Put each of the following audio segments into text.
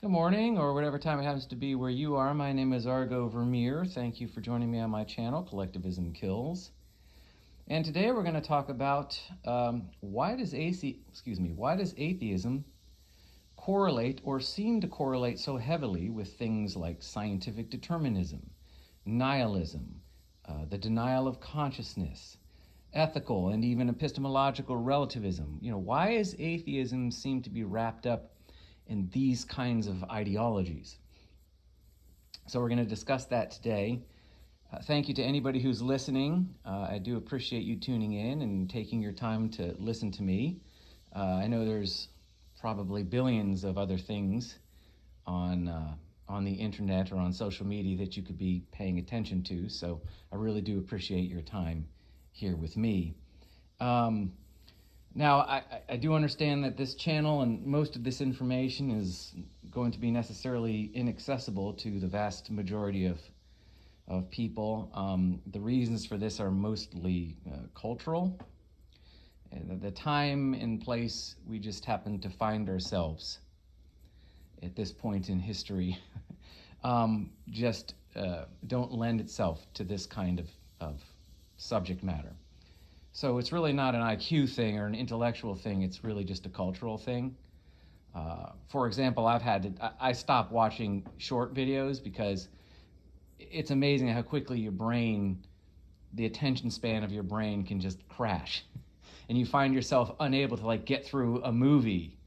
Good morning, or whatever time it happens to be where you are. My name is Argo Vermeer. Thank you for joining me on my channel, Collectivism Kills. And today we're going to talk about why does atheism correlate or seem to correlate so heavily with things like scientific determinism, nihilism, the denial of consciousness, ethical and even epistemological relativism. Why does atheism seem to be wrapped up in these kinds of ideologies? So we're going to discuss that today. Thank you to anybody who's listening. I do appreciate you tuning in and taking your time to listen to me. I know there's probably billions of other things on the internet or on social media that you could be paying attention to, so I really do appreciate your time here with me. Now, I do understand that this channel and most of this information is going to be necessarily inaccessible to the vast majority of people. The reasons for this are mostly cultural. And the time and place we just happen to find ourselves at this point in history don't lend itself to this kind of subject matter. So it's really not an IQ thing or an intellectual thing, it's really just a cultural thing. For example, I stopped watching short videos because it's amazing how quickly the attention span of your brain can just crash. And you find yourself unable to get through a movie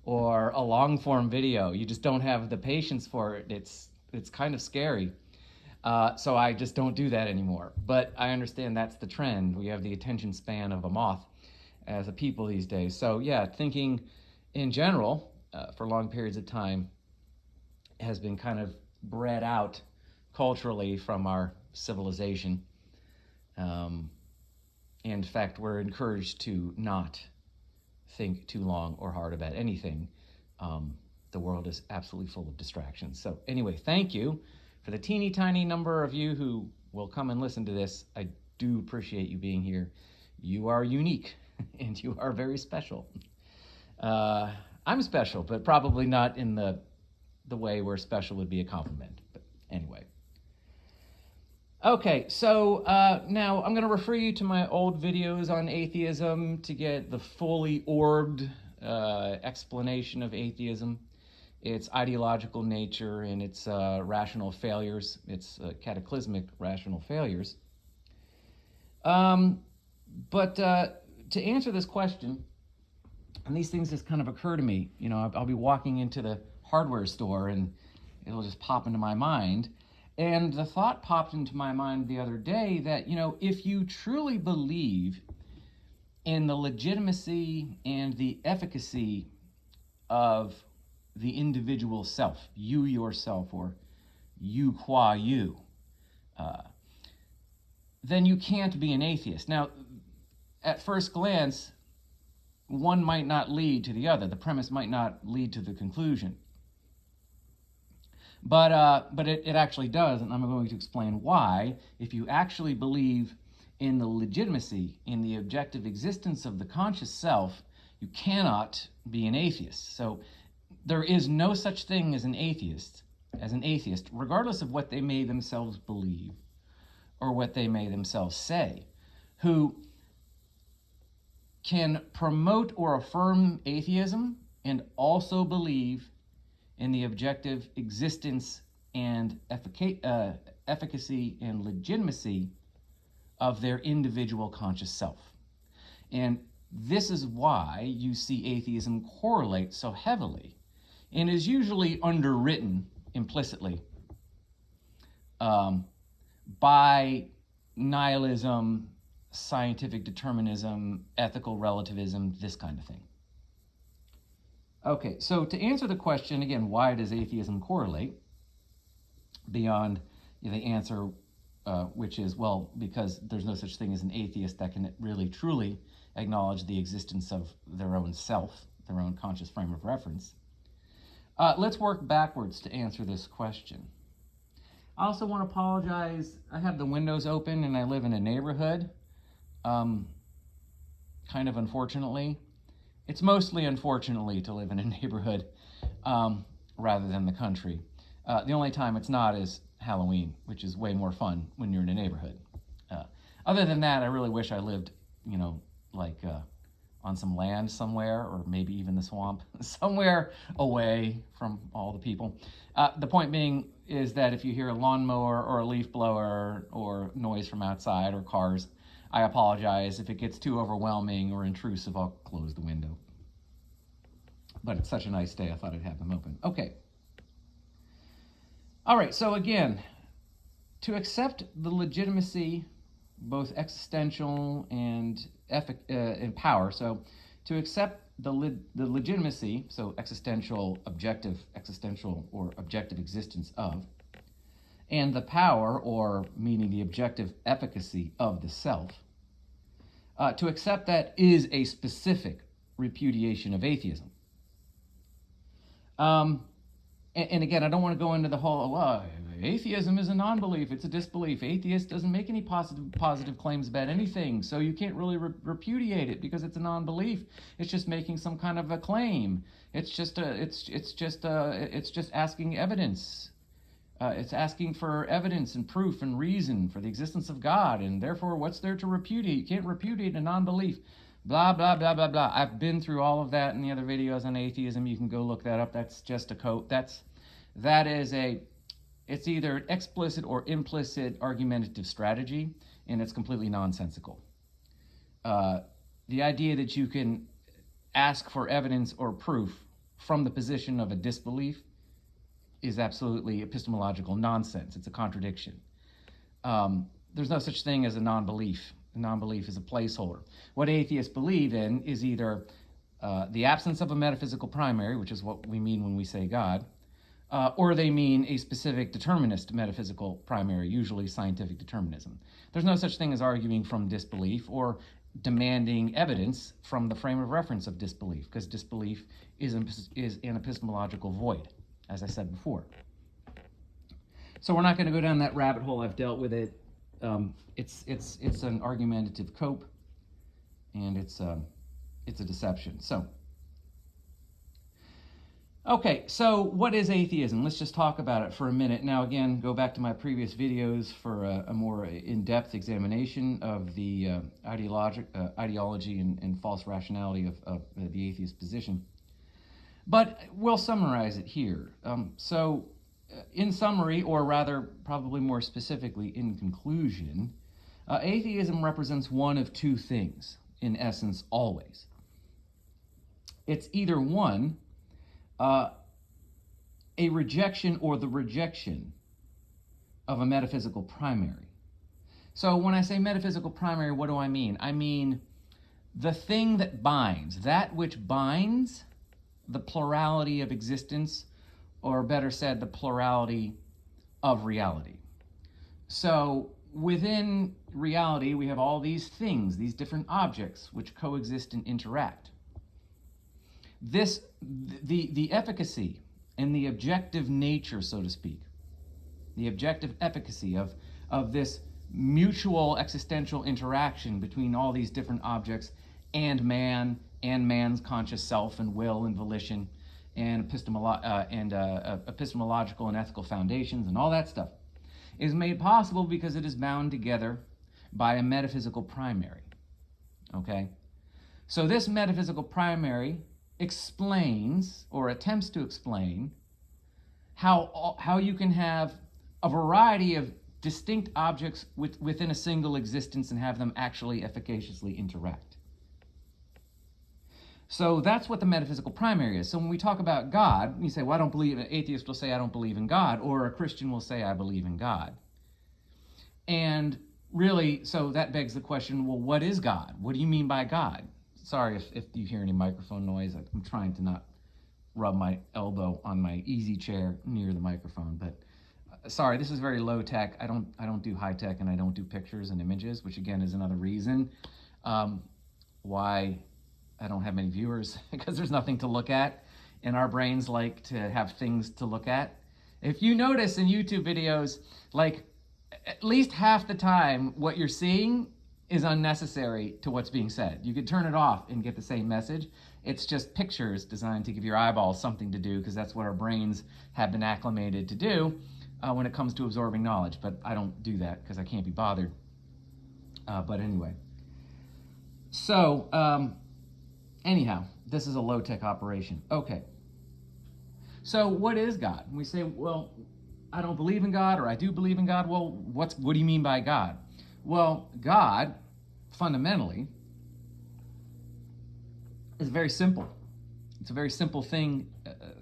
or a long form video. You just don't have the patience for it. It's kind of scary. So I just don't do that anymore. But I understand that's the trend. We have the attention span of a moth as a people these days. So yeah, thinking in general for long periods of time has been kind of bred out culturally from our civilization. In fact, we're encouraged to not think too long or hard about anything. The world is absolutely full of distractions. So anyway, thank you. For the teeny tiny number of you who will come and listen to this, I do appreciate you being here. You are unique and you are very special. I'm special, but probably not in the way where special would be a compliment. But anyway. Okay, so now I'm going to refer you to my old videos on atheism to get the fully orbed explanation of atheism, its ideological nature, and its rational failures, its cataclysmic rational failures. But to answer this question, and these things just kind of occur to me, I'll be walking into the hardware store and it'll just pop into my mind. And the thought popped into my mind the other day that, if you truly believe in the legitimacy and the efficacy of the individual self, you yourself, or you qua you, then you can't be an atheist. Now, at first glance, one might not lead to the other. The premise might not lead to the conclusion. But it actually does, and I'm going to explain why. If you actually believe in the legitimacy, in the objective existence of the conscious self, you cannot be an atheist. So there is no such thing as an atheist, regardless of what they may themselves believe or what they may themselves say, who can promote or affirm atheism and also believe in the objective existence and efficacy and legitimacy of their individual conscious self. And this is why you see atheism correlate so heavily and is usually underwritten implicitly by nihilism, scientific determinism, ethical relativism, this kind of thing. Okay, so to answer the question, again, why does atheism correlate, beyond the answer, which is, well, because there's no such thing as an atheist that can really, truly acknowledge the existence of their own self, their own conscious frame of reference. Let's work backwards to answer this question. I also want to apologize. I have the windows open and I live in a neighborhood, kind of unfortunately. It's mostly unfortunately to live in a neighborhood rather than the country. The only time it's not is Halloween, which is way more fun when you're in a neighborhood. Other than that, I really wish I lived, like on some land somewhere, or maybe even the swamp, somewhere away from all the people. The point being is that if you hear a lawnmower or a leaf blower or noise from outside or cars, I apologize. If it gets too overwhelming or intrusive, I'll close the window. But it's such a nice day, I thought I'd have them open. Okay. All right, so again, to accept the legitimacy, both existential and power, so to accept the legitimacy, so existential or objective existence of, and the power, or meaning the objective efficacy of the self, to accept that is a specific repudiation of atheism. And again, I don't want to go into the whole, atheism is a non-belief, it's a disbelief. Atheist doesn't make any positive claims about anything, so you can't really repudiate it because it's a non-belief. It's just making some kind of a claim. It's just asking evidence. It's asking for evidence and proof and reason for the existence of God, and therefore, what's there to repudiate? You can't repudiate a non-belief. Blah, blah, blah, blah, blah. I've been through all of that in the other videos on atheism. You can go look that up. That's just a quote. It's either explicit or implicit argumentative strategy, and it's completely nonsensical. The idea that you can ask for evidence or proof from the position of a disbelief is absolutely epistemological nonsense. It's a contradiction. There's no such thing as a non-belief. A non-belief is a placeholder. What atheists believe in is either the absence of a metaphysical primary, which is what we mean when we say God, or they mean a specific determinist metaphysical primary, usually scientific determinism. There's no such thing as arguing from disbelief or demanding evidence from the frame of reference of disbelief, because disbelief is an epistemological void, as I said before. So we're not going to go down that rabbit hole. I've dealt with it. It's an argumentative cope, and it's a deception. So, okay, so what is atheism? Let's just talk about it for a minute. Now, again, go back to my previous videos for a more in-depth examination of the ideology and false rationality of the atheist position. But we'll summarize it here. In summary, or rather, probably more specifically, in conclusion, atheism represents one of two things, in essence, always. It's either one, a rejection or the rejection of a metaphysical primary. So when I say metaphysical primary, what do I mean? I mean the thing that binds, that which binds the plurality of existence, or better said, the plurality of reality. So within reality, we have all these things, these different objects which coexist and interact. The efficacy and the objective nature, so to speak, the objective efficacy of this mutual existential interaction between all these different objects and man and man's conscious self and will and volition and epistemological and ethical foundations and all that stuff is made possible because it is bound together by a metaphysical primary. Okay? So this metaphysical primary explains, or attempts to explain, how you can have a variety of distinct objects within a single existence and have them actually efficaciously interact. So that's what the metaphysical primary is. So when we talk about God, you say, well, I don't believe, an atheist will say, I don't believe in God, or a Christian will say, I believe in God. And really, so that begs the question, well, what is God? What do you mean by God? Sorry if you hear any microphone noise. I'm trying to not rub my elbow on my easy chair near the microphone, but sorry, this is very low tech. I don't do high tech, and I don't do pictures and images, which again is another reason why I don't have many viewers, because there's nothing to look at, and our brains like to have things to look at. If you notice in YouTube videos, like at least half the time what you're seeing is unnecessary to what's being said. You could turn it off and get the same message. It's just pictures designed to give your eyeballs something to do, because that's what our brains have been acclimated to do when it comes to absorbing knowledge. But I don't do that because I can't be bothered. But anyway. So, anyhow, this is a low-tech operation. Okay. So what is God? We say, well, I don't believe in God, or I do believe in God. Well, what do you mean by God? Well, God, fundamentally, is very simple. It's a very simple thing.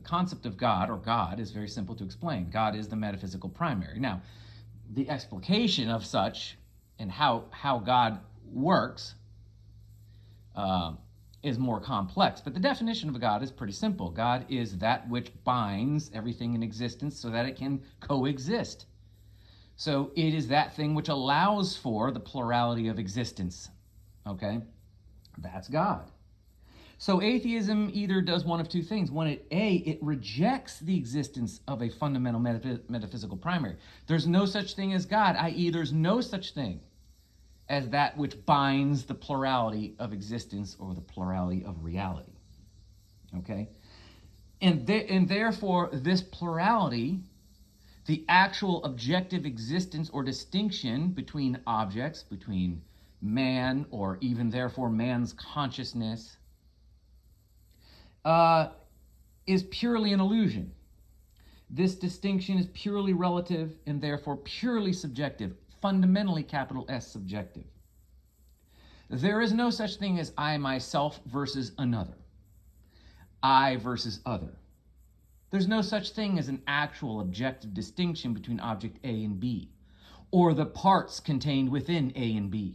Concept of God, or God, is very simple to explain. God is the metaphysical primary. Now, the explication of such and how God works is more complex. But the definition of a God is pretty simple. God is that which binds everything in existence so that it can coexist. So it is that thing which allows for the plurality of existence. Okay? That's God. So atheism either does one of two things. One, it rejects the existence of a fundamental metaphysical primary. There's no such thing as God, i.e. there's no such thing as that which binds the plurality of existence or the plurality of reality. Okay? And therefore, this plurality, the actual objective existence or distinction between objects, between man, or even therefore man's consciousness, is purely an illusion. This distinction is purely relative and therefore purely subjective, fundamentally capital S subjective. There is no such thing as I myself versus another, I versus other. There's no such thing as an actual objective distinction between object A and B, or the parts contained within A and B.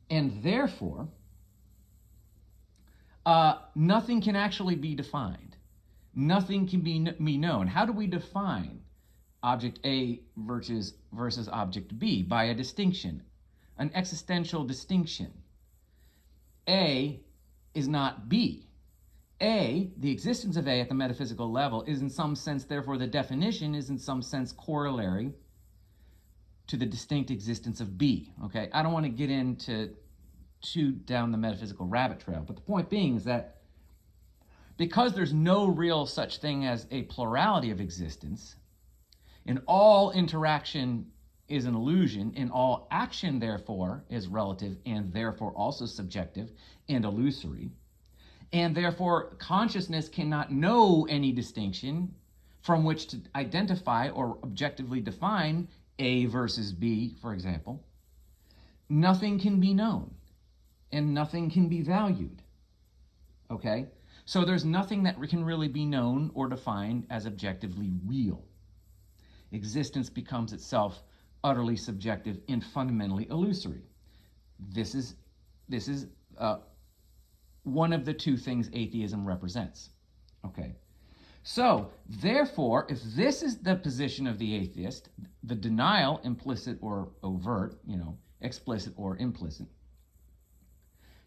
And therefore, nothing can actually be defined. Nothing can be known. How do we define object A versus object B? By a distinction, an existential distinction. A is not B. A, the existence of A at the metaphysical level, is in some sense, therefore the definition is in some sense corollary to the distinct existence of B. Okay, I don't want to get into down the metaphysical rabbit trail, but the point being is that because there's no real such thing as a plurality of existence, and all interaction is an illusion, and all action therefore is relative and therefore also subjective and illusory, and therefore consciousness cannot know any distinction from which to identify or objectively define A versus B, for example, nothing can be known. And nothing can be valued, okay? So there's nothing that can really be known or defined as objectively real. Existence becomes itself utterly subjective and fundamentally illusory. This is one of the two things atheism represents, okay? So, therefore, if this is the position of the atheist, the denial, implicit or overt, explicit or implicit,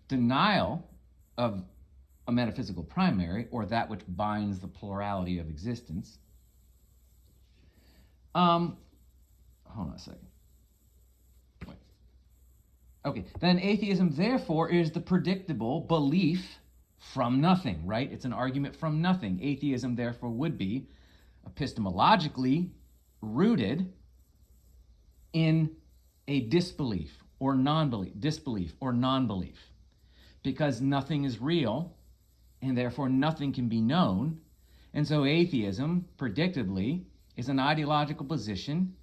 denial of a metaphysical primary, or that which binds the plurality of existence. Hold on a second. Wait. Okay, then atheism, therefore, is the predictable belief from nothing, right? It's an argument from nothing. Atheism, therefore, would be epistemologically rooted in a disbelief or non-belief, because nothing is real, and therefore nothing can be known. And so atheism, predictably, is an ideological position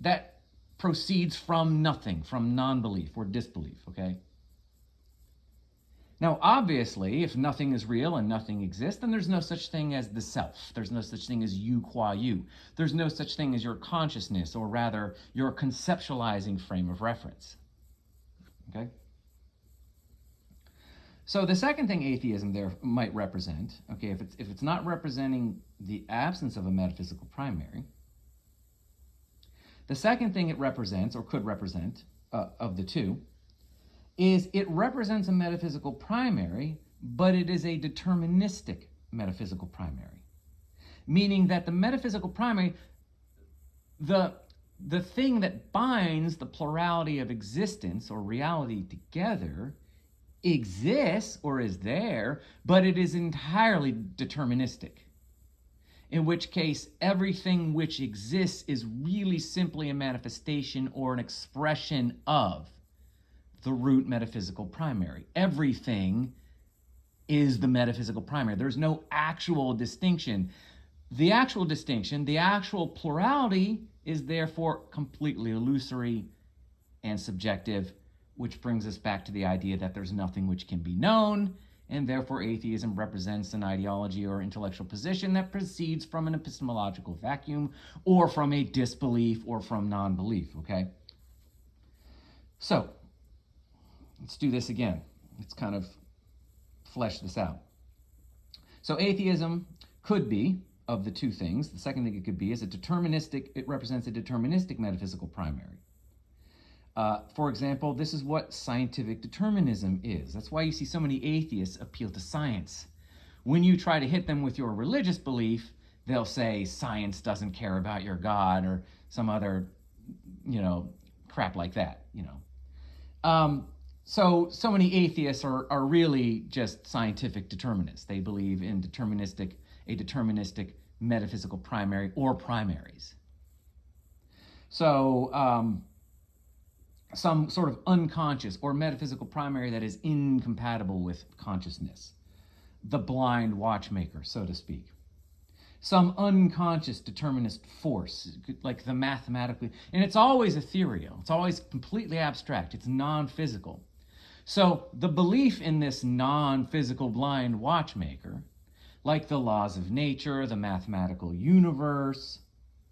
that proceeds from nothing, from non-belief or disbelief, okay? Now, obviously, if nothing is real and nothing exists, then there's no such thing as the self. There's no such thing as you qua you. There's no such thing as your consciousness, or rather, your conceptualizing frame of reference, okay? So the second thing atheism there might represent, okay, if it's not representing the absence of a metaphysical primary, the second thing it represents, or could represent, of the two, is it represents a metaphysical primary, but it is a deterministic metaphysical primary. Meaning that the metaphysical primary, the thing that binds the plurality of existence or reality together, exists or is there, but it is entirely deterministic. In which case, everything which exists is really simply a manifestation or an expression of the root metaphysical primary. Everything is the metaphysical primary. There's no actual distinction. The actual distinction, the actual plurality, is therefore completely illusory and subjective, which brings us back to the idea that there's nothing which can be known, and therefore atheism represents an ideology or intellectual position that proceeds from an epistemological vacuum or from a disbelief or from non-belief, okay? So, let's do this again. Let's kind of flesh this out. So atheism could be, of the two things, the second thing it could be is it represents a deterministic metaphysical primary. For example, this is what scientific determinism is. That's why you see so many atheists appeal to science. When you try to hit them with your religious belief, they'll say science doesn't care about your God or some other, crap like that, So many atheists are really just scientific determinists. They believe in a deterministic metaphysical primary or primaries. So some sort of unconscious or metaphysical primary that is incompatible with consciousness. The blind watchmaker, so to speak. Some unconscious determinist force, like the mathematically, and it's always ethereal. It's always completely abstract. It's non-physical. So the belief in this non-physical blind watchmaker, like the laws of nature, the mathematical universe,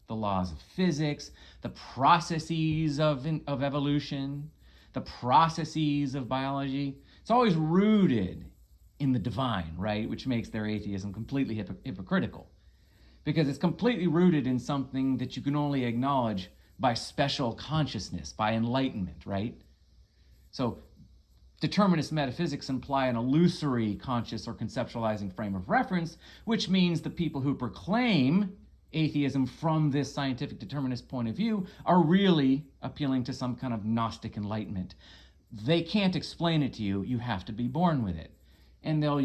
the laws of physics, the processes of evolution, the processes of biology, it's always rooted in the divine, right? Which makes their atheism completely hypocritical. Because it's completely rooted in something that you can only acknowledge by special consciousness, by enlightenment, right? So determinist metaphysics imply an illusory conscious or conceptualizing frame of reference, which means the people who proclaim atheism from this scientific determinist point of view are really appealing to some kind of Gnostic enlightenment. They can't explain it to you. You have to be born with it. And they'll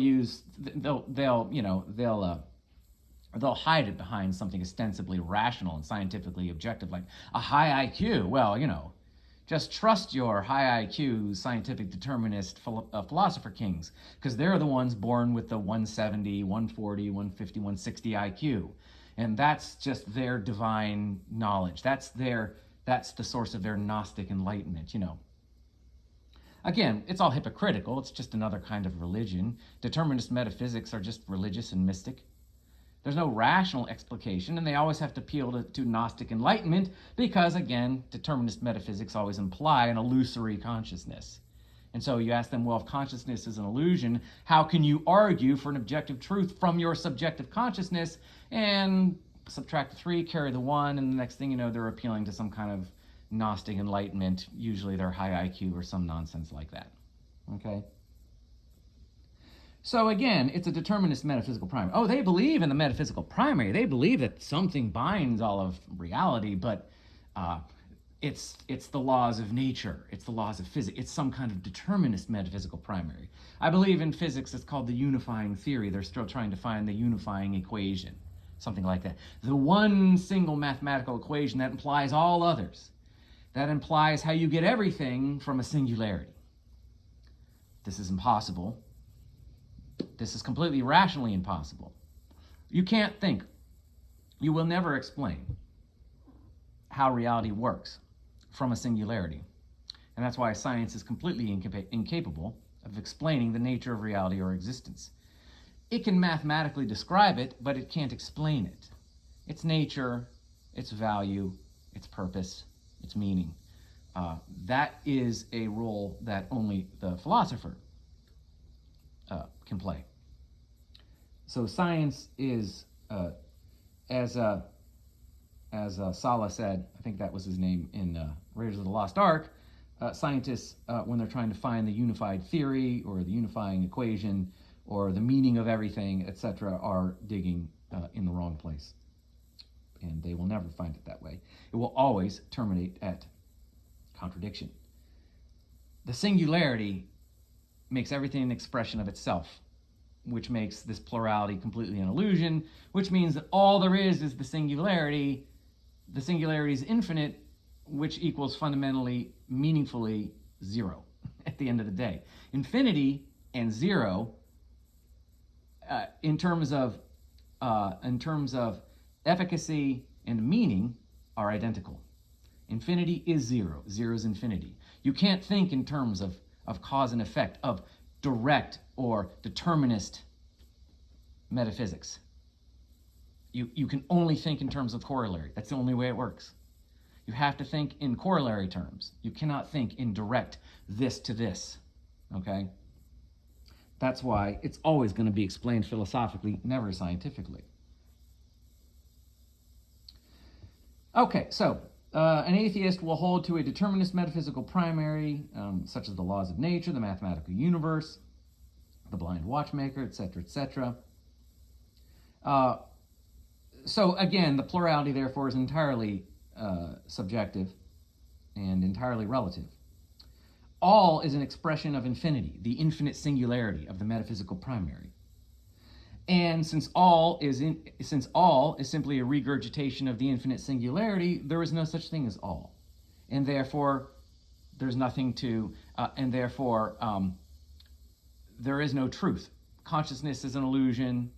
hide it behind something ostensibly rational and scientifically objective, like a high IQ. Well, just trust your high IQ scientific determinist philosopher kings, because they're the ones born with the 170, 140, 150, 160 IQ. And that's just their divine knowledge. That's the source of their Gnostic enlightenment, Again, it's all hypocritical. It's just another kind of religion. Determinist metaphysics are just religious and mystic. There's no rational explication, and they always have to appeal to Gnostic enlightenment because, again, determinist metaphysics always imply an illusory consciousness. And so you ask them, well, if consciousness is an illusion, how can you argue for an objective truth from your subjective consciousness? And subtract the 3, carry the 1, and the next thing you know, they're appealing to some kind of Gnostic enlightenment, usually their high IQ or some nonsense like that. Okay? So again, it's a determinist metaphysical primary. Oh, they believe in the metaphysical primary. They believe that something binds all of reality, but it's the laws of nature. It's the laws of physics. It's some kind of determinist metaphysical primary. I believe in physics it's called the unifying theory. They're still trying to find the unifying equation, something like that. The one single mathematical equation that implies all others. That implies how you get everything from a singularity. This is impossible. This is completely rationally impossible. You can't think. You will never explain how reality works from a singularity. And that's why science is completely incapable of explaining the nature of reality or existence. It can mathematically describe it, but it can't explain it. Its nature, its value, its purpose, its meaning. That is a role that only the philosopher can play. So science is, as Sala said, I think that was his name in Raiders of the Lost Ark, scientists, when they're trying to find the unified theory or the unifying equation or the meaning of everything, etc., are digging in the wrong place. And they will never find it that way. It will always terminate at contradiction. The singularity makes everything an expression of itself, which makes this plurality completely an illusion, which means that all there is the singularity. The singularity is infinite, which equals fundamentally, meaningfully, zero at the end of the day. Infinity and zero, in terms of efficacy and meaning, are identical. Infinity is zero. Zero is infinity. You can't think in terms of cause and effect, of direct or determinist metaphysics. You can only think in terms of corollary. That's the only way it works. You have to think in corollary terms. You cannot think in direct this to this, okay? That's why it's always going to be explained philosophically, never scientifically. Okay, so an atheist will hold to a determinist metaphysical primary, such as the laws of nature, the mathematical universe, the blind watchmaker, etc., etc. So again, the plurality, therefore, is entirely subjective and entirely relative. All is an expression of infinity, the infinite singularity of the metaphysical primary. And since all is simply a regurgitation of the infinite singularity, there is no such thing as all, and therefore there's nothing to, there is no truth. Consciousness is an illusion.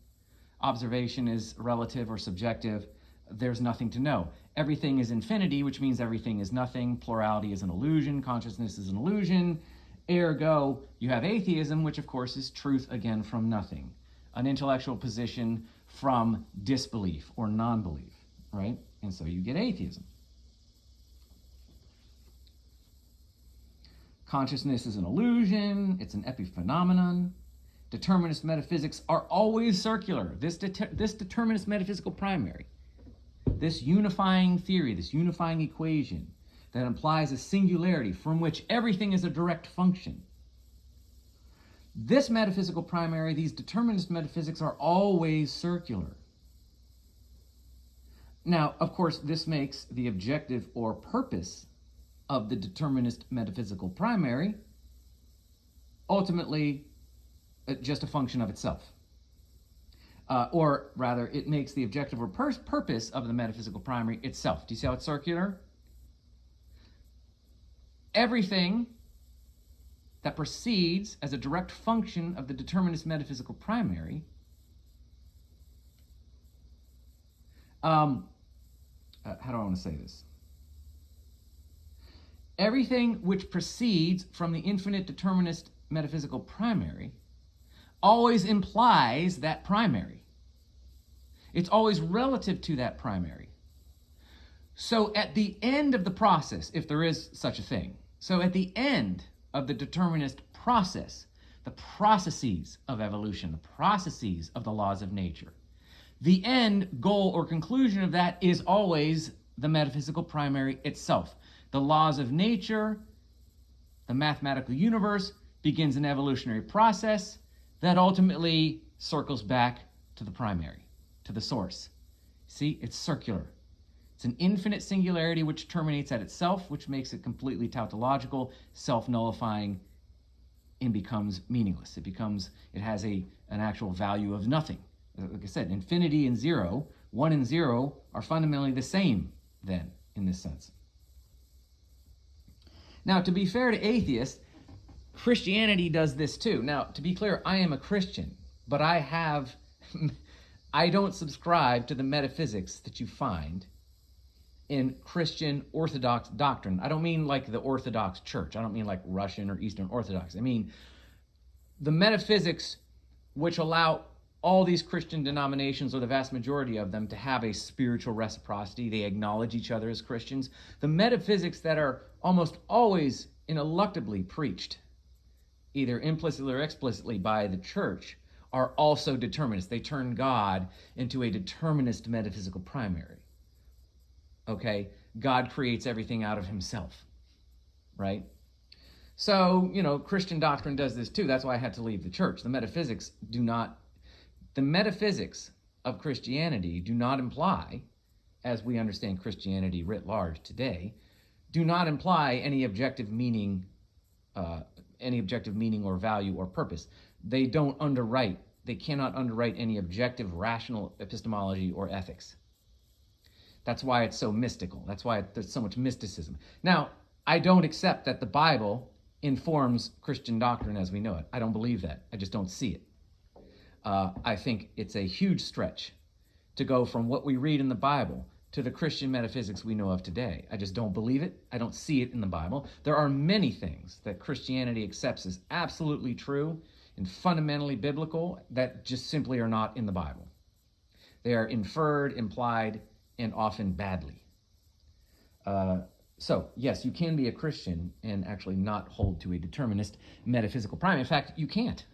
Observation is relative or subjective. There's nothing to know. Everything is infinity, which means everything is nothing. Plurality is an illusion. Consciousness is an illusion. Ergo, you have atheism, which of course is truth again from nothing. An intellectual position from disbelief or non-belief, right? And so you get atheism. Consciousness is an illusion. It's an epiphenomenon. Determinist metaphysics are always circular. This determinist metaphysical primary, this unifying theory, this unifying equation that implies a singularity from which everything is a direct function. This metaphysical primary, these determinist metaphysics, are always circular. Now, of course, this makes the objective or purpose of the determinist metaphysical primary ultimately just a function of itself. Or rather, it makes the objective or purpose of the metaphysical primary itself. Do you see how it's circular? Everything that proceeds as a direct function of the determinist metaphysical primary how do I want to say this? Everything which proceeds from the infinite determinist metaphysical primary always implies that primary. It's always relative to that primary. So at the end of the process, if there is such a thing, so at the end of the determinist process, the processes of evolution, the processes of the laws of nature, the end goal or conclusion of that is always the metaphysical primary itself. The laws of nature, the mathematical universe, begins an evolutionary process that ultimately circles back to the primary, to the source. See, it's circular. It's an infinite singularity which terminates at itself, which makes it completely tautological, self-nullifying, and becomes meaningless. It has an actual value of nothing. Like I said, infinity and zero, 1 and 0, are fundamentally the same then, in this sense. Now, to be fair to atheists, Christianity does this too. Now, to be clear, I am a Christian, but I don't subscribe to the metaphysics that you find in Christian Orthodox doctrine. I don't mean like the Orthodox Church. I don't mean like Russian or Eastern Orthodox. I mean the metaphysics which allow all these Christian denominations, or the vast majority of them, to have a spiritual reciprocity. They acknowledge each other as Christians. The metaphysics that are almost always ineluctably preached, either implicitly or explicitly, by the church, are also determinists. They turn God into a determinist metaphysical primary. Okay? God creates everything out of himself, right? So, Christian doctrine does this too. That's why I had to leave the church. The metaphysics of Christianity do not imply, as we understand Christianity writ large today, do not imply any objective meaning any objective meaning or value or purpose. They don't underwrite. They cannot underwrite any objective, rational epistemology or ethics. That's why it's so mystical. That's why there's so much mysticism. Now, I don't accept that the Bible informs Christian doctrine as we know it. I don't believe that. I just don't see it. I think it's a huge stretch to go from what we read in the Bible to the Christian metaphysics we know of today. I just don't believe it. I don't see it in the Bible. There are many things that Christianity accepts as absolutely true and fundamentally biblical that just simply are not in the Bible. They are inferred, implied, and often badly. So, yes, you can be a Christian and actually not hold to a determinist metaphysical primary. In fact, you can't.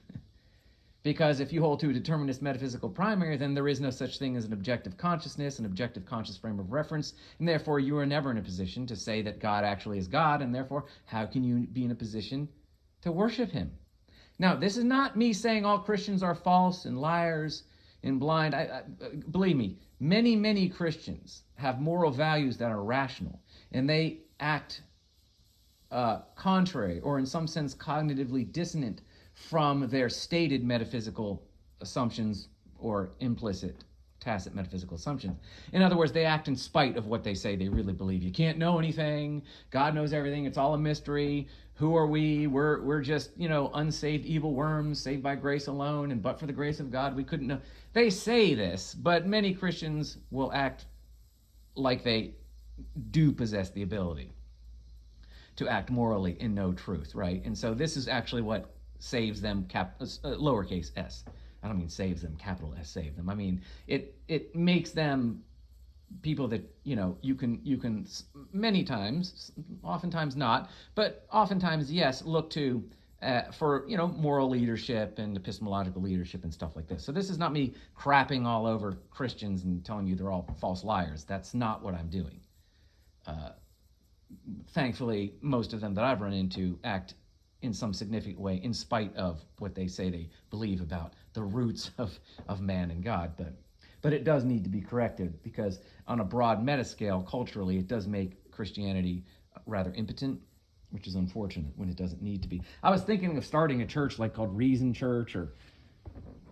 Because if you hold to a determinist metaphysical primary, then there is no such thing as an objective consciousness, an objective conscious frame of reference, and therefore you are never in a position to say that God actually is God, and therefore how can you be in a position to worship him? Now, this is not me saying all Christians are false and liars and blind. Believe me, many, many Christians have moral values that are rational, and they act contrary or in some sense cognitively dissonant from their stated metaphysical assumptions or implicit, tacit metaphysical assumptions. In other words, they act in spite of what they say they really believe. You can't know anything. God knows everything. It's all a mystery. Who are we? We're just, unsaved evil worms saved by grace alone, and but for the grace of God, we couldn't know. They say this, but many Christians will act like they do possess the ability to act morally and know truth, right? And so this is actually what saves them, lowercase s. I don't mean saves them, capital S, save them. I mean, it makes them people that, you can many times, oftentimes not, but oftentimes, yes, look to for, moral leadership and epistemological leadership and stuff like this. So this is not me crapping all over Christians and telling you they're all false liars. That's not what I'm doing. Thankfully, most of them that I've run into act in some significant way in spite of what they say they believe about the roots of man and God. But it does need to be corrected, because on a broad meta scale, culturally, it does make Christianity rather impotent, which is unfortunate when it doesn't need to be. I was thinking of starting a church called Reason Church or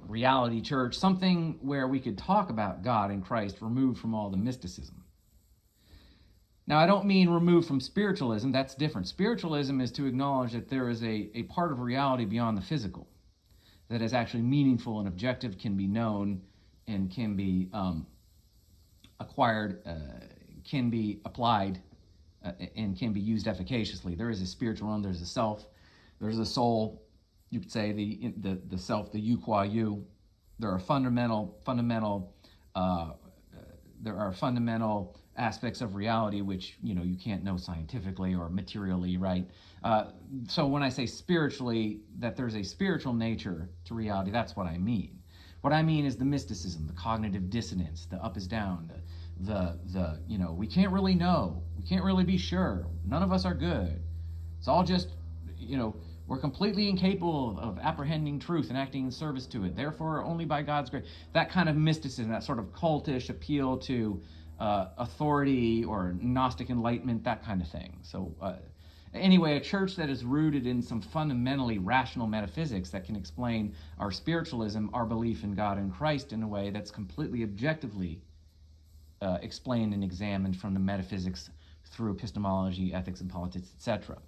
Reality Church, something where we could talk about God and Christ removed from all the mysticism. Now, I don't mean removed from spiritualism. That's different. Spiritualism is to acknowledge that there is a part of reality beyond the physical that is actually meaningful and objective, can be known, and can be acquired, can be applied, and can be used efficaciously. There is a spiritual realm. There's a self. There's a soul. You could say the self, the you qua you. There are fundamental aspects of reality which you can't know scientifically or materially, right? So when I say spiritually, that there's a spiritual nature to reality, that's what I mean. What I mean is the mysticism, the cognitive dissonance, the up is down, the we can't really know, we can't really be sure, none of us are good. It's all just, we're completely incapable of apprehending truth and acting in service to it. Therefore, only by God's grace. That kind of mysticism, that sort of cultish appeal to authority or Gnostic enlightenment, that kind of thing. So anyway, a church that is rooted in some fundamentally rational metaphysics that can explain our spiritualism, our belief in God and Christ in a way that's completely objectively explained and examined from the metaphysics through epistemology, ethics and politics, etc.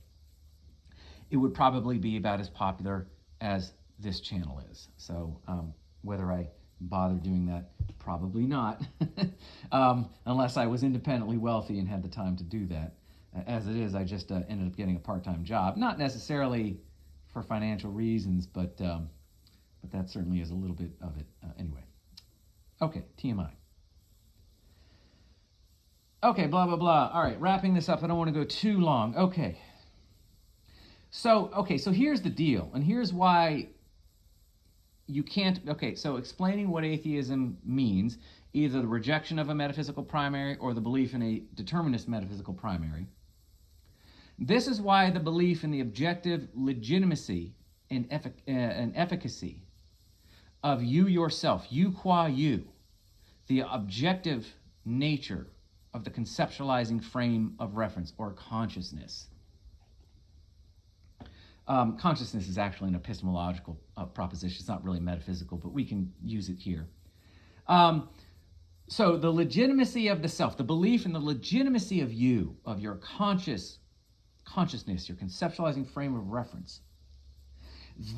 It would probably be about as popular as this channel is. So whether I bother doing that, probably not, unless I was independently wealthy and had the time to do that. As it is, I just ended up getting a part-time job, not necessarily for financial reasons, but that certainly is a little bit of it anyway. Okay, TMI. Okay, blah, blah, blah. All right, wrapping this up. I don't want to go too long. Okay, so here's the deal, and here's why you can't, so explaining what atheism means, either the rejection of a metaphysical primary or the belief in a determinist metaphysical primary. This is why the belief in the objective legitimacy and efficacy of you yourself, you qua you, the objective nature of the conceptualizing frame of reference or consciousness, Consciousness is actually an epistemological proposition. It's not really metaphysical, but we can use it here. So the legitimacy of the self, the belief in the legitimacy of you, of your consciousness, your conceptualizing frame of reference,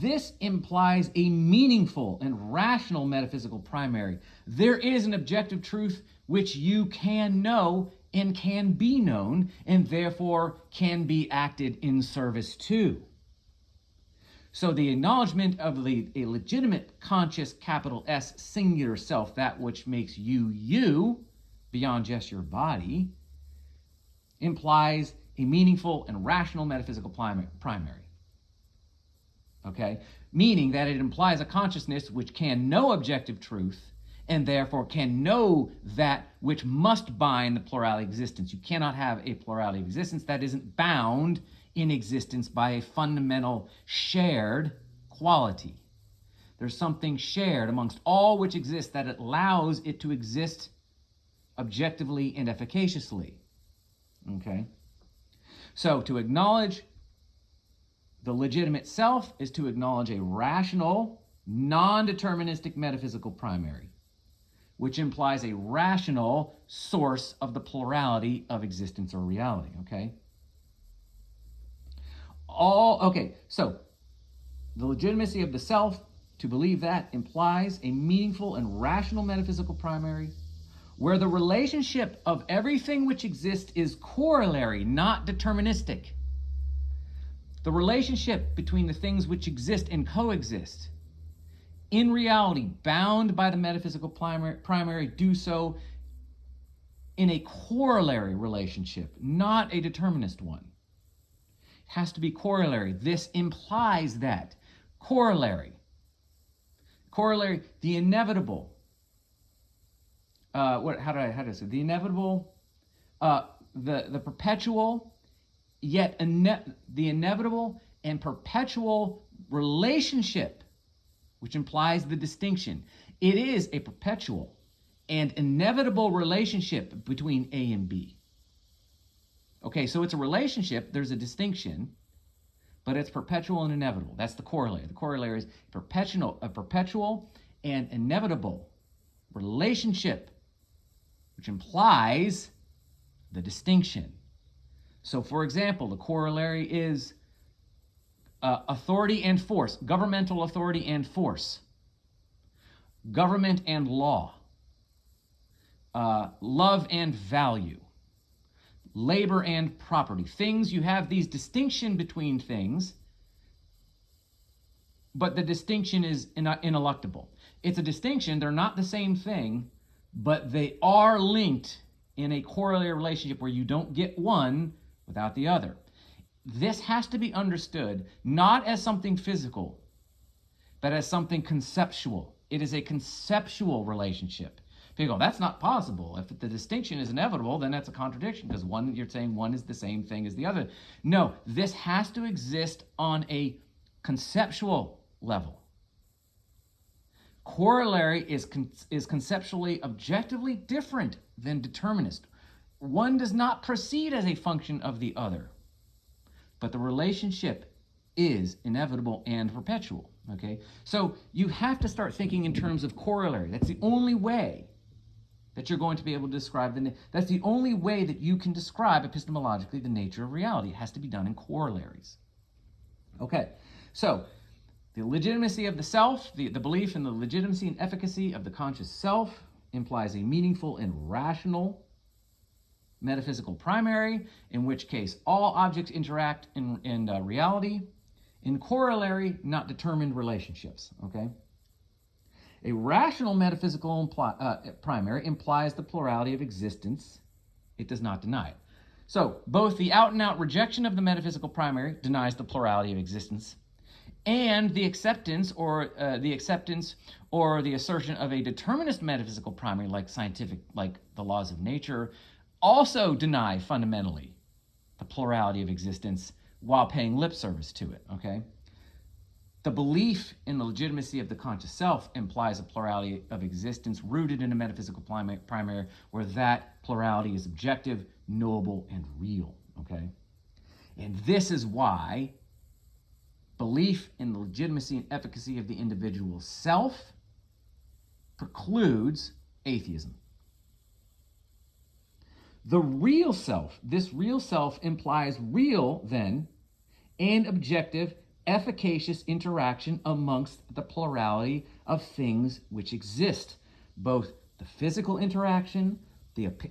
this implies a meaningful and rational metaphysical primary. There is an objective truth which you can know and can be known, and therefore can be acted in service to. So the acknowledgement of a legitimate conscious capital S singular self, that which makes you you, beyond just your body, implies a meaningful and rational metaphysical primary. Okay? Meaning that it implies a consciousness which can know objective truth and therefore can know that which must bind the plurality of existence. You cannot have a plurality of existence that isn't bound in existence by a fundamental shared quality. There's something shared amongst all which exists that allows it to exist objectively and efficaciously. Okay? So to acknowledge the legitimate self is to acknowledge a rational, non-deterministic metaphysical primary, which implies a rational source of the plurality of existence or reality. Okay? So the legitimacy of the self, to believe that, implies a meaningful and rational metaphysical primary, where the relationship of everything which exists is corollary, not deterministic. The relationship between the things which exist and coexist, in reality, bound by the metaphysical primary, do so in a corollary relationship, not a determinist one. It has to be corollary. This implies that. Corollary, the inevitable. How do I say? The inevitable, the perpetual, yet the inevitable and perpetual relationship, which implies the distinction. It is a perpetual and inevitable relationship between A and B. Okay, so it's a relationship, there's a distinction, but it's perpetual and inevitable. That's the corollary. The corollary is a perpetual and inevitable relationship, which implies the distinction. So, for example, the corollary is authority and force, governmental authority and force, government and law, love and value, labor and property. Things, you have these distinction between things, but the distinction is ineluctable. It's a distinction, they're not the same thing, but they are linked in a corollary relationship where you don't get one without the other. This has to be understood not as something physical, but as something conceptual. It is a conceptual relationship. People go, that's not possible. If the distinction is inevitable, then that's a contradiction, because one, you're saying one is the same thing as the other. No, this has to exist on a conceptual level. Corollary is conceptually, objectively different than determinist. One does not proceed as a function of the other, but the relationship is inevitable and perpetual. Okay, so you have to start thinking in terms of corollary. That's the only way that you're going to be able to describe that's the only way that you can describe epistemologically the nature of reality. It has to be done in corollaries. Okay, so the legitimacy of the self, the belief in the legitimacy and efficacy of the conscious self implies a meaningful and rational metaphysical primary, in which case all objects interact in reality. In corollary, not determined relationships. Okay. A rational metaphysical primary implies the plurality of existence. It does not deny it. So both the out-and-out rejection of the metaphysical primary denies the plurality of existence, and the acceptance or the assertion of a determinist metaphysical primary, like the laws of nature, also deny fundamentally the plurality of existence while paying lip service to it. Okay. The belief in the legitimacy of the conscious self implies a plurality of existence rooted in a metaphysical primary where that plurality is objective, knowable, and real. Okay? And this is why belief in the legitimacy and efficacy of the individual self precludes atheism. The real self, this real self implies real, then, and objective, efficacious interaction amongst the plurality of things which exist, both the physical interaction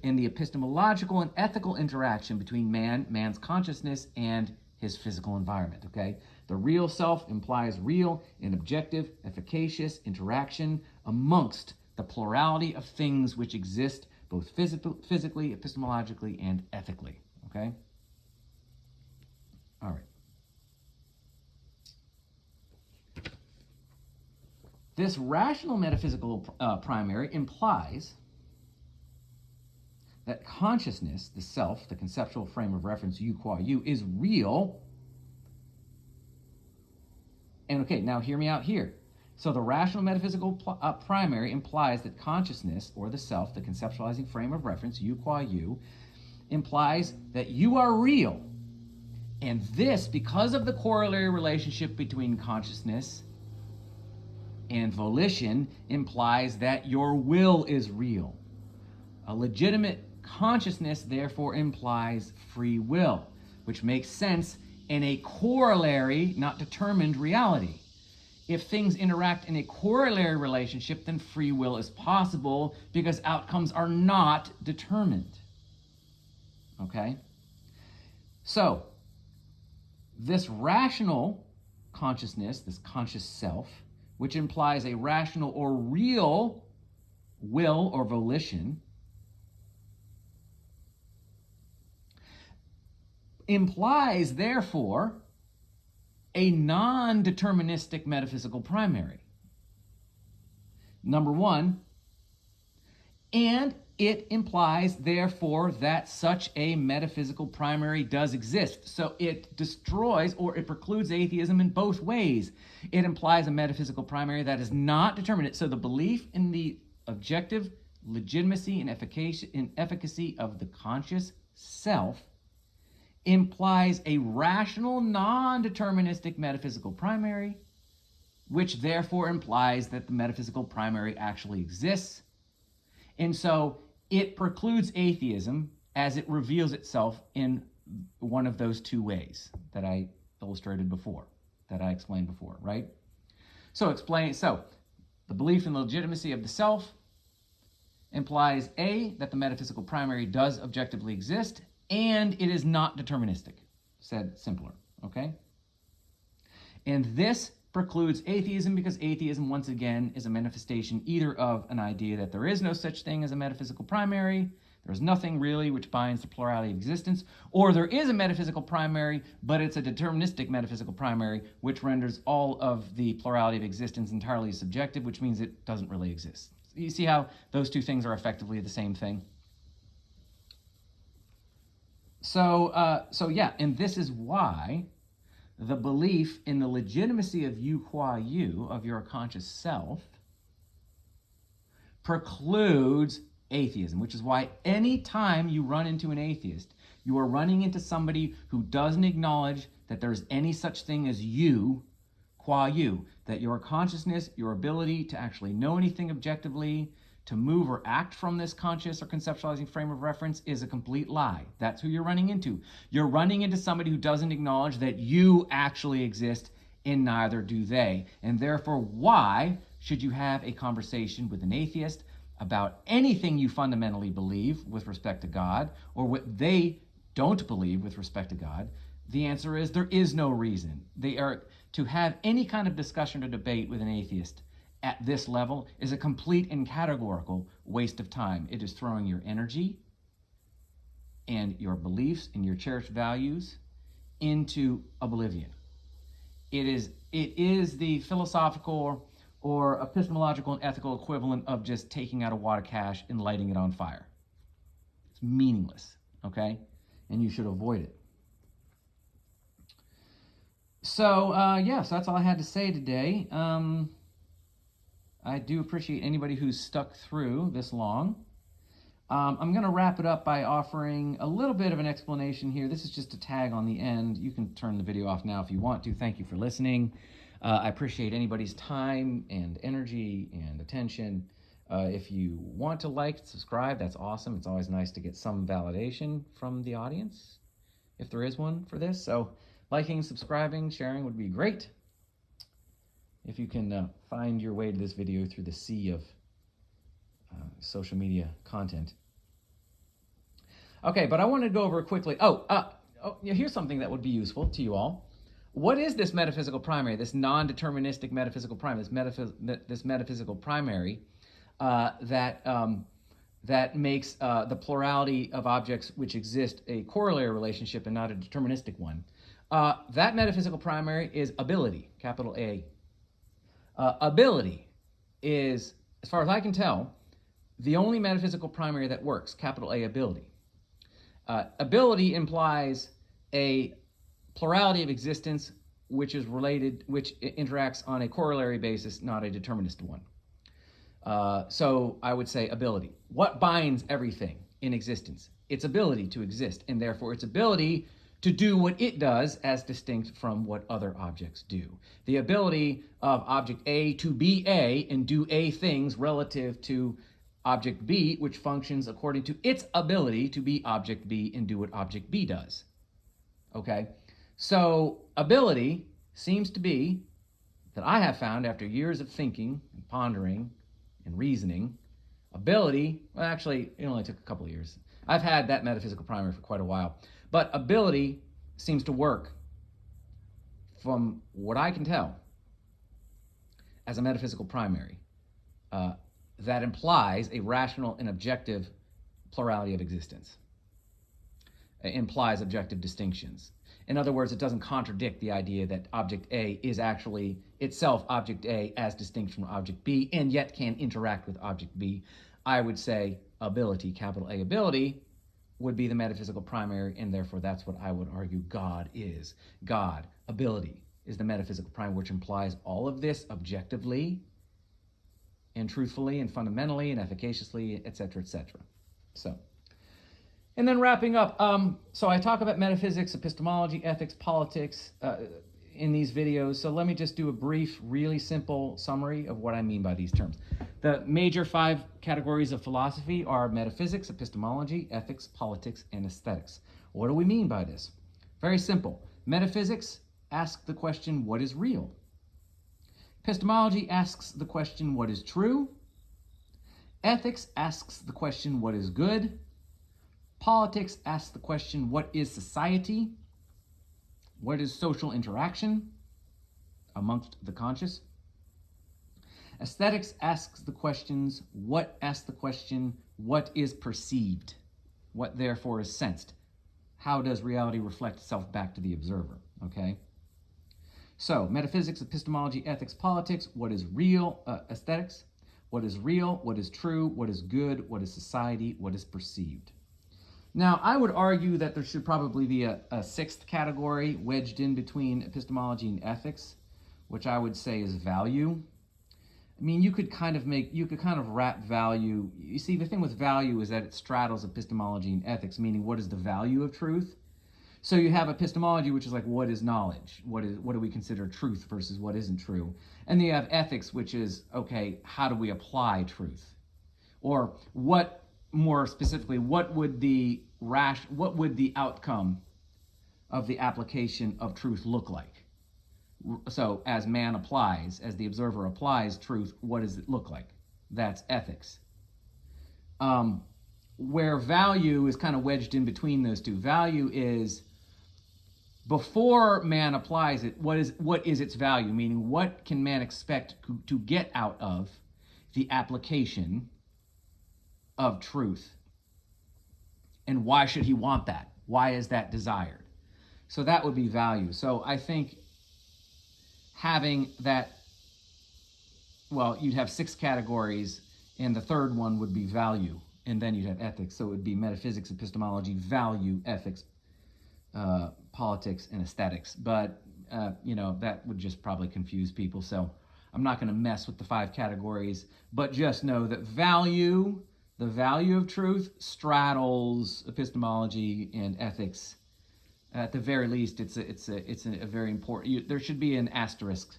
and the epistemological and ethical interaction between man's consciousness, and his physical environment, okay? The real self implies real and objective, efficacious interaction amongst the plurality of things which exist, both physically, epistemologically, and ethically, okay? All right. This rational metaphysical primary implies that consciousness, the self, the conceptual frame of reference, you qua you, is real. And okay, now hear me out here. So the rational metaphysical primary implies that consciousness, or the self, the conceptualizing frame of reference, you qua you, implies that you are real. And this, because of the corollary relationship between consciousness and volition, implies that your will is real. A legitimate consciousness, therefore, implies free will, which makes sense in a corollary, not determined reality. If things interact in a corollary relationship, then free will is possible because outcomes are not determined. Okay? So, this rational consciousness, this conscious self, which implies a rational or real will or volition, implies, therefore, a non-deterministic metaphysical primary. Number one, and it implies, therefore, that such a metaphysical primary does exist. So it destroys or it precludes atheism in both ways. It implies a metaphysical primary that is not determinate. So the belief in the objective legitimacy and efficacy of the conscious self implies a rational, non-deterministic metaphysical primary, which therefore implies that the metaphysical primary actually exists. And so it precludes atheism as it reveals itself in one of those two ways that I illustrated before, that I explained before, right? So the belief in the legitimacy of the self implies A, that the metaphysical primary does objectively exist, and it is not deterministic, said simpler, okay? And this precludes atheism because atheism, once again, is a manifestation either of an idea that there is no such thing as a metaphysical primary, there's nothing really which binds the plurality of existence, or there is a metaphysical primary, but it's a deterministic metaphysical primary, which renders all of the plurality of existence entirely subjective, which means it doesn't really exist. You see how those two things are effectively the same thing? So yeah, and this is why the belief in the legitimacy of you qua you, of your conscious self, precludes atheism, which is why any time you run into an atheist, you are running into somebody who doesn't acknowledge that there's any such thing as you qua you, that your consciousness, your ability to actually know anything objectively, to move or act from this conscious or conceptualizing frame of reference is a complete lie. That's who you're running into. You're running into somebody who doesn't acknowledge that you actually exist, and neither do they. And therefore, why should you have a conversation with an atheist about anything you fundamentally believe with respect to God, or what they don't believe with respect to God? The answer is there is no reason. To have any kind of discussion or debate with an atheist at this level is a complete and categorical waste of time. It is throwing your energy and your beliefs and your cherished values into oblivion. It is the philosophical or epistemological and ethical equivalent of just taking out a wad of cash and lighting it on fire. It's meaningless, okay? And you should avoid it. So, yes, that's all I had to say today. I do appreciate anybody who's stuck through this long. I'm going to wrap it up by offering a little bit of an explanation here. This is just a tag on the end. You can turn the video off now if you want to. Thank you for listening. I appreciate anybody's time and energy and attention. If you want to like, subscribe, that's awesome. It's always nice to get some validation from the audience, if there is one for this. So liking, subscribing, sharing would be great. If you can find your way to this video through the sea of social media content. Okay, but I want to go over quickly. Here's something that would be useful to you all. What is this metaphysical primary, this non-deterministic metaphysical primary, this metaphysical primary that makes the plurality of objects which exist a corollary relationship and not a deterministic one? That metaphysical primary is ability, capital A. Ability is, as far as I can tell, the only metaphysical primary that works, capital A, ability. Ability implies a plurality of existence which interacts on a corollary basis, not a deterministic one. So I would say ability. What binds everything in existence? Its ability to exist, and therefore its ability to do what it does as distinct from what other objects do. The ability of object A to be A and do A things relative to object B, which functions according to its ability to be object B and do what object B does. Okay? So ability seems to be, that I have found after years of thinking and pondering and reasoning, ability, well actually it only took a couple of years. I've had that metaphysical primary for quite a while. But ability seems to work, from what I can tell, as a metaphysical primary. That implies a rational and objective plurality of existence. It implies objective distinctions. In other words, it doesn't contradict the idea that object A is actually itself object A as distinct from object B, and yet can interact with object B. I would say ability, capital A, ability, would be the metaphysical primary, and therefore that's what I would argue God is. God, ability, is the metaphysical primary, which implies all of this objectively and truthfully and fundamentally and efficaciously, etc., etc. So, and then wrapping up, so I talk about metaphysics, epistemology, ethics, politics in these videos. So let me just do a brief, really simple summary of what I mean by these terms. The major 5 categories of philosophy are metaphysics, epistemology, ethics, politics, and aesthetics. What do we mean by this? Very simple. Metaphysics asks the question, what is real? Epistemology asks the question, what is true? Ethics asks the question, what is good? Politics asks the question, what is society? What is social interaction amongst the conscious? Aesthetics asks the question, what is perceived? What therefore is sensed? How does reality reflect itself back to the observer? Okay? So, metaphysics, epistemology, ethics, politics, what is real? Aesthetics, what is real? What is true? What is good? What is society? What is perceived? Now, I would argue that there should probably be a 6th category wedged in between epistemology and ethics, which I would say is value. I mean, you could kind of wrap value. You see, the thing with value is that it straddles epistemology and ethics, meaning what is the value of truth? So you have epistemology, which is like, what is knowledge? What do we consider truth versus what isn't true? And then you have ethics, which is, okay, how do we apply truth? Or what, more specifically, what would the outcome of the application of truth look like? So as man applies, as the observer applies truth, what does it look like? That's ethics. Where value is kind of wedged in between those two. Value is, before man applies it, what is its value? Meaning, what can man expect to get out of the application of truth? And why should he want that? Why is that desired? So that would be value. So I think having that, well, you'd have 6 categories, and the third one would be value, and then you'd have ethics. So it would be metaphysics, epistemology, value, ethics, politics, and aesthetics. But, that would just probably confuse people. So I'm not going to mess with the 5 categories, but just know that value, the value of truth straddles epistemology and ethics. At the very least, it's a very important. There should be an asterisk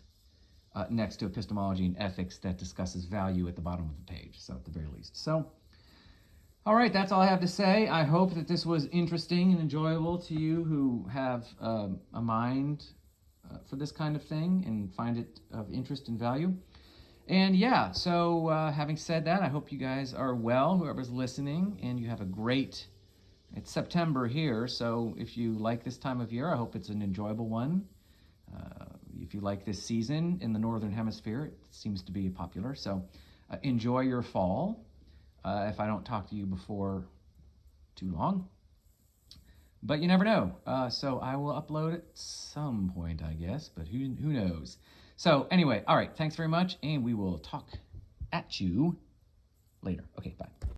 next to epistemology and ethics that discusses value at the bottom of the page. So at the very least. So, all right, that's all I have to say. I hope that this was interesting and enjoyable to you who have a mind for this kind of thing and find it of interest and value. And yeah, so having said that, I hope you guys are well, whoever's listening, and you have a great. It's September here, so if you like this time of year, I hope it's an enjoyable one. If you like this season in the Northern Hemisphere, it seems to be popular. So enjoy your fall, if I don't talk to you before too long. But you never know. So I will upload at some point, I guess, but who knows? So anyway, all right, thanks very much, and we will talk at you later. Okay, bye.